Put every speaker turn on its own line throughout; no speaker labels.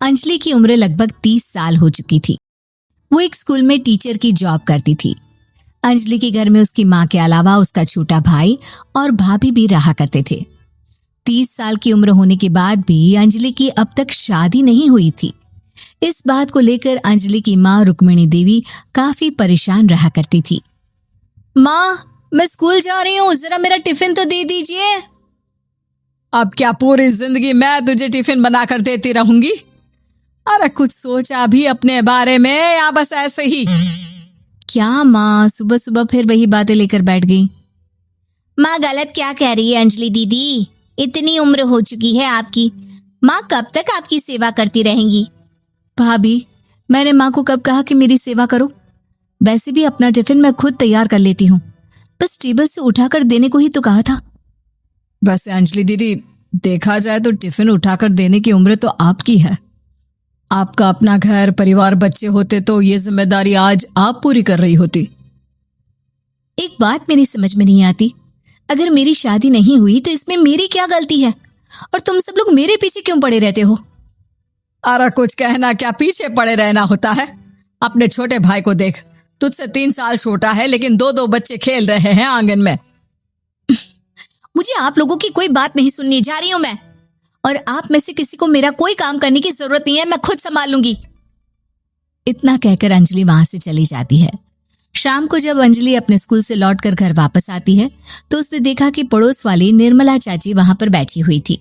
अंजलि की उम्र लगभग 30 साल हो चुकी थी। वो एक स्कूल में टीचर की जॉब करती थी। अंजलि के घर में उसकी माँ के अलावा उसका छोटा भाई और भाभी भी रहा करते थे। 30 साल की उम्र होने के बाद भी अंजलि की अब तक शादी नहीं हुई थी। इस बात को लेकर अंजलि की माँ रुक्मिणी देवी काफी परेशान रहा करती थी। माँ, मैं स्कूल जा रही हूँ, जरा मेरा टिफिन तो दे दीजिए।
अब क्या पूरी जिंदगी मैं तुझे टिफिन बनाकर देती रहूंगी? अरे कुछ सोचा भी अपने बारे में या बस ऐसे ही?
क्या माँ, सुबह सुबह फिर वही बातें लेकर बैठ गई। माँ गलत क्या कह रही है अंजलि दीदी? इतनी उम्र हो चुकी है आपकी, माँ कब तक आपकी सेवा करती रहेंगी? भाभी, मैंने माँ को कब कहा कि मेरी सेवा करो? वैसे भी अपना टिफिन मैं खुद तैयार कर लेती हूँ, बस टेबल से उठाकर देने को ही तो कहा था।
वैसे अंजलि दीदी, देखा जाए तो टिफिन उठाकर देने की उम्र तो आपकी है। आपका अपना घर परिवार बच्चे होते तो ये जिम्मेदारी आज आप पूरी कर रही होती।
एक बात मेरी समझ में नहीं आती, अगर मेरी शादी नहीं हुई तो इसमें मेरी क्या गलती है और तुम सब लोग मेरे पीछे क्यों पड़े रहते हो?
अरे कुछ कहना क्या पीछे पड़े रहना होता है? अपने छोटे भाई को देख, तुझसे 3 साल छोटा है लेकिन 2-2 बच्चे खेल रहे हैं आंगन में।
मुझे आप लोगों की कोई बात नहीं सुननी, जा रही हूं मैं। और आप में से किसी को मेरा कोई काम करने की जरूरत नहीं है, मैं खुद संभाल लूंगी। इतना कहकर अंजलि वहां से चली जाती है। शाम को जब अंजलि अपने स्कूल से लौटकर घर वापस आती है तो उसने देखा कि पड़ोस वाली निर्मला चाची वहां पर बैठी हुई थी।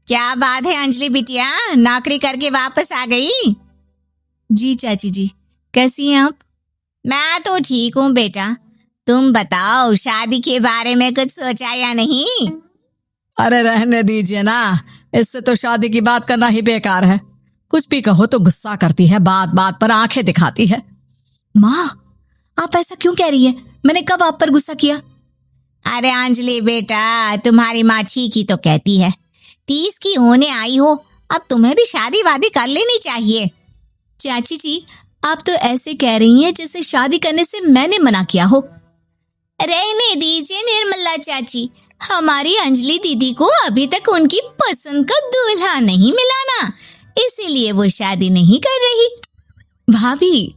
क्या बात है अंजलि बिटिया, नौकरी करके वापस आ गई? जी चाची जी, कैसी हैं आप? मैं तो ठीक हूँ बेटा, तुम बताओ शादी के बारे में कुछ सोचा या नहीं?
अरे रहने दीजिए ना, इससे तो शादी की बात करना ही बेकार है। कुछ भी कहो तो गुस्सा करती है, बात बात पर आंखें दिखाती है।
माँ, आप ऐसा क्यों कह रही है? मैंने कब आप पर गुस्सा किया? अरे अंजलि बेटा, तुम्हारी माँ ठीक ही तो कहती है। 30 की होने आई हो, अब तुम्हें भी शादी वादी कर लेनी चाहिए। चाची जी, आप तो ऐसे कह रही हैं जैसे शादी करने से मैंने मना किया हो। रहने दीजिए निर्मला चाची, हमारी अंजलि दीदी को अभी तक उनकी पसंद का दूल्हा नहीं मिला ना, इसीलिए वो शादी नहीं कर रही। भाभी,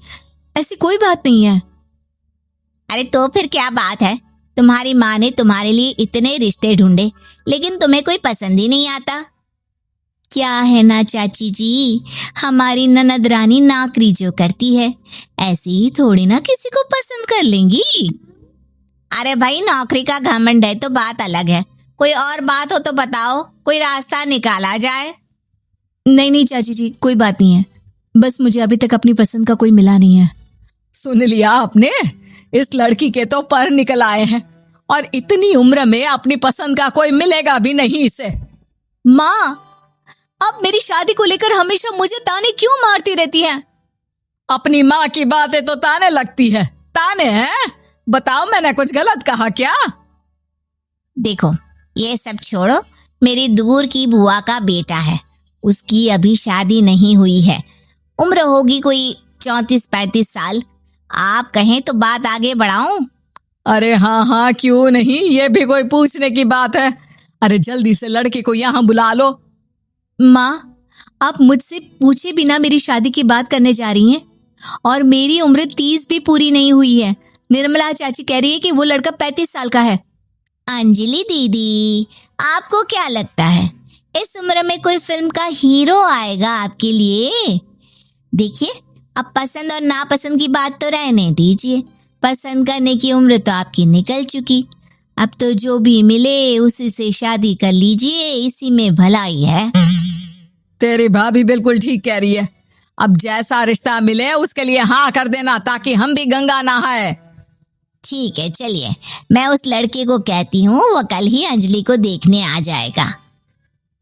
ऐसी कोई बात नहीं है। अरे तो फिर क्या बात है? तुम्हारी माँ ने तुम्हारे लिए इतने रिश्ते ढूंढे लेकिन तुम्हें कोई पसंद ही नहीं आता। क्या है ना चाची जी, हमारी ननद रानी नौकरी जो करती है ऐसे ही थोड़ी ना किसी को पसंद कर लेंगी। अरे भाई, नौकरी का घमंड है तो बात अलग है, कोई और बात हो तो बताओ, कोई रास्ता निकाला जाए। नहीं नहीं चाची जी, कोई बात नहीं है, बस मुझे अभी तक अपनी पसंद का कोई मिला नहीं है।
सुन लिया आपने, इस लड़की के तो पर निकल आए हैं और इतनी उम्र में अपनी पसंद का कोई मिलेगा भी नहीं इसे।
माँ, आप मेरी शादी को लेकर हमेशा मुझे ताने क्यों मारती रहती हैं?
अपनी माँ की बातें तो ताने लगती है। ताने हैं? बताओ, मैंने कुछ गलत कहा क्या?
देखो, ये सब छोड़ो, मेरी दूर की बुआ का बेटा है, उसकी अभी शादी नहीं हुई है, उम्र होगी कोई 34-35 साल। आप कहें तो बात आगे बढ़ाऊं?
अरे हाँ, क्यों नहीं, ये भी कोई पूछने की बात है। अरे जल्दी से लड़के को यहाँ बुला लो।
माँ, आप मुझसे पूछे बिना मेरी शादी की बात करने जा रही हैं और मेरी उम्र 30 भी पूरी नहीं हुई है। निर्मला चाची कह रही है कि वो लड़का 35 साल का है। अंजलि दीदी, आपको क्या लगता है इस उम्र में कोई फिल्म का हीरो आएगा आपके लिए? देखिए, अब पसंद और नापसंद की बात तो रहने दीजिए, पसंद करने की उम्र तो आपकी निकल चुकी। अब तो जो भी मिले उसी से शादी कर लीजिए, इसी में भलाई है।
तेरी भाभी बिल्कुल ठीक कह रही है। अब जैसा रिश्ता मिले उसके लिए हाँ कर देना, ताकि हम भी गंगा नहाए।
ठीक है, चलिए मैं उस लड़के को कहती हूँ, वो कल ही अंजलि को देखने आ जाएगा।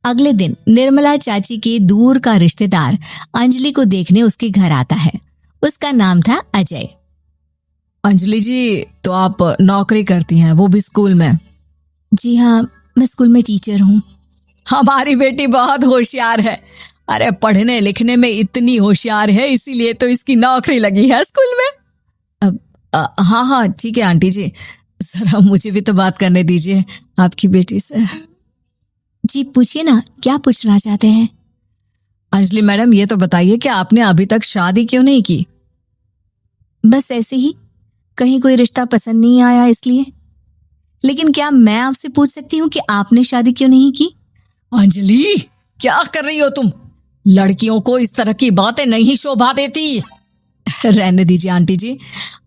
अगले दिन निर्मला चाची के दूर का रिश्तेदार अंजलि को देखने उसके घर आता है। उसका नाम था अजय।
अंजलि जी, तो आप नौकरी करती हैं, वो भी स्कूल में?
जी हाँ, मैं स्कूल में टीचर हूँ।
हमारी बेटी बहुत होशियार है। अरे पढ़ने लिखने में इतनी होशियार है, इसीलिए तो इसकी नौकरी लगी है स्कूल में।
हाँ,
ठीक है आंटी जी, जरा मुझे भी तो बात करने दीजिए आपकी बेटी से।
जी पूछिए ना, क्या पूछना चाहते हैं?
अंजलि मैडम, ये तो बताइए कि आपने अभी तक शादी क्यों नहीं की?
बस ऐसे ही, कहीं कोई रिश्ता पसंद नहीं आया इसलिए। लेकिन क्या मैं आपसे पूछ सकती हूँ कि आपने शादी क्यों नहीं की?
अंजलि, क्या कर रही हो तुम? लड़कियों को इस तरह की बातें नहीं शोभा देती। रहने दीजिए आंटी जी,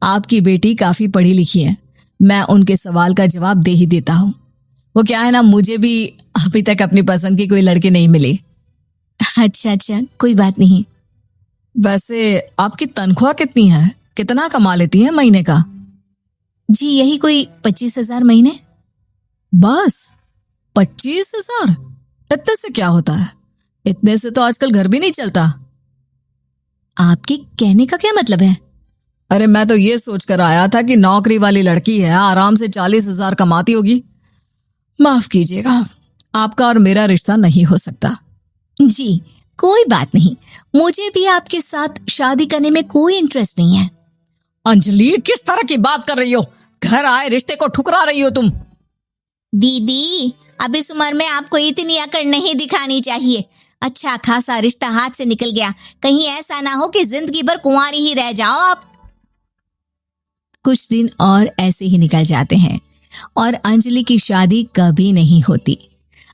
आपकी बेटी काफी पढ़ी लिखी है, मैं उनके सवाल का जवाब दे ही देता हूँ। वो क्या है ना, मुझे भी अभी तक अपनी पसंद की कोई लड़की नहीं मिली।
अच्छा अच्छा, कोई बात नहीं।
वैसे आपकी तनख्वाह कितनी है? कितना कमा लेती है महीने का?
जी यही कोई 25,000 महीने।
बस 25,000? इतने से क्या होता है? इतने से तो आजकल घर भी नहीं चलता।
आपके कहने का क्या मतलब है?
अरे मैं तो ये सोचकर आया था कि नौकरी वाली लड़की है, आराम से 40,000 कमाती होगी। माफ कीजिएगा, आपका और मेरा रिश्ता नहीं हो सकता।
जी कोई बात नहीं, मुझे भी आपके साथ शादी करने में कोई इंटरेस्ट नहीं है।
अंजलि, किस तरह की बात कर रही हो? घर आए रिश्ते को ठुकरा रही हो तुम।
दीदी, अब इस उम्र में आपको इतनी अकड़ नहीं दिखानी चाहिए। अच्छा खासा रिश्ता हाथ से निकल गया, कहीं ऐसा ना हो कि जिंदगी भर कुंवारी ही रह जाओ आप। कुछ दिन और ऐसे ही निकल जाते हैं और अंजलि की शादी कभी नहीं होती।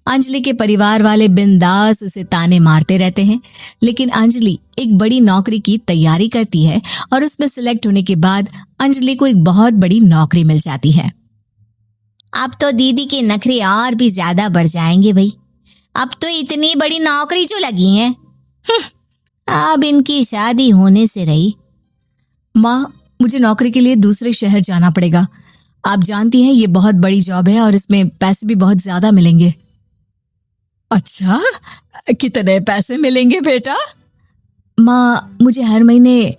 अंजलि के परिवार वाले बिंदास उसे ताने मारते रहते हैं, लेकिन अंजलि एक बड़ी नौकरी की तैयारी करती है और उसमें सिलेक्ट होने के बाद अंजलि को एक बहुत बड़ी नौकरी मिल जाती है। अब तो दीदी के नखरे और भी ज्यादा बढ़ जाएंगे भाई, अब तो इतनी बड़ी नौकरी जो लगी है, अब इनकी शादी होने से रही।
माँ, मुझे नौकरी के लिए दूसरे शहर जाना पड़ेगा। आप जानती हैं ये बहुत बड़ी जॉब है और इसमें पैसे भी बहुत ज्यादा मिलेंगे। अच्छा, कितने पैसे मिलेंगे बेटा?
माँ, मुझे हर महीने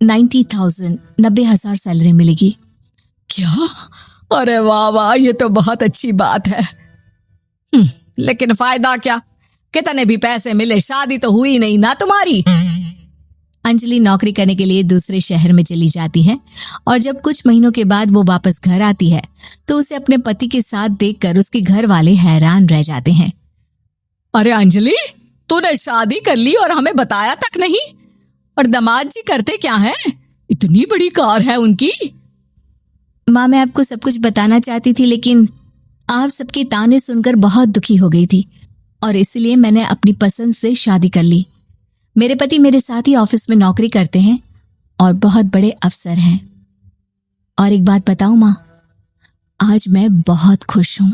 90,000 सैलरी मिलेगी।
क्या? अरे वाह वाह, ये तो बहुत अच्छी बात है। लेकिन फायदा क्या? कितने भी पैसे मिले, शादी तो हुई नहीं ना तुम्हारी।
अंजलि नौकरी करने के लिए दूसरे शहर में चली जाती है और जब कुछ महीनों के बाद वो वापस घर आती है तो उसे अपने पति के साथ देखकर उसके घर वाले हैरान रह जाते हैं।
अरे अंजलि, तूने शादी कर ली और हमें बताया तक नहीं। और दामाद जी करते क्या हैं? इतनी बड़ी कार है उनकी।
माँ, मैं आपको सब कुछ बताना चाहती थी, लेकिन आप सबके ताने सुनकर बहुत दुखी हो गई थी और इसलिए मैंने अपनी पसंद से शादी कर ली। मेरे पति मेरे साथ ही ऑफिस में नौकरी करते हैं और बहुत बड़े अफसर हैं। और एक बात बताऊं माँ, आज मैं बहुत खुश हूं।